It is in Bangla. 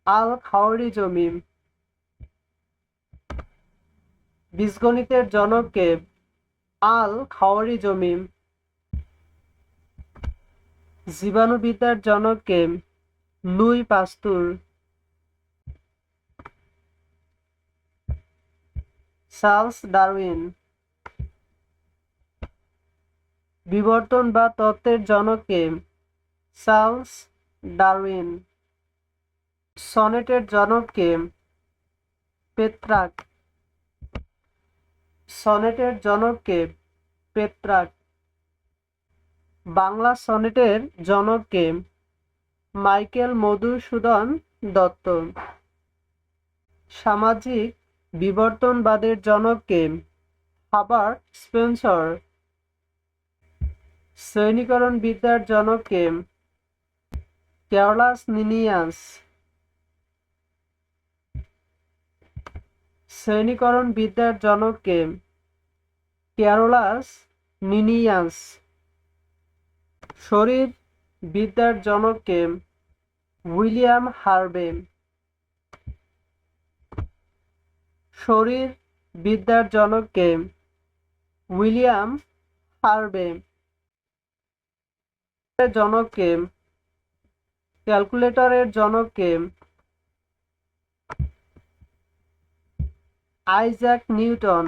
আল খাওয়ারিজমি। বীজগণিতের জনক কে? আল খাওয়ারিজমি। জীবাণুবিদ্যার জনক কে? Louis Pasteur. Charles Darwin. বিবর্তন বা তত্ত্বের জনক কে? Charles Darwin. সনেটের জনক কে? পেত্রাক। সনেটের জনক কে? পেত্রাক। বাংলা সনেটের জনক কে? মাইকেল মধুসূদন দত্ত। সামাজিক বিবর্তনবাদের জনক কে? Hubbard Spencer. শ্রেণীকরণ বিদ্যার জনক কে? ক্যারলাস নিনিয়াস। শ্রেণীকরণ বিদ্যার জনক কে? ক্যারলাস নিনিয়াস। শরীর বিদ্যার জনক কে? William Harvey. শরীর বিদ্যার জনক কে? William Harvey. জনক কে? ক্যালকুলেটরের জনক কে? Isaac Newton.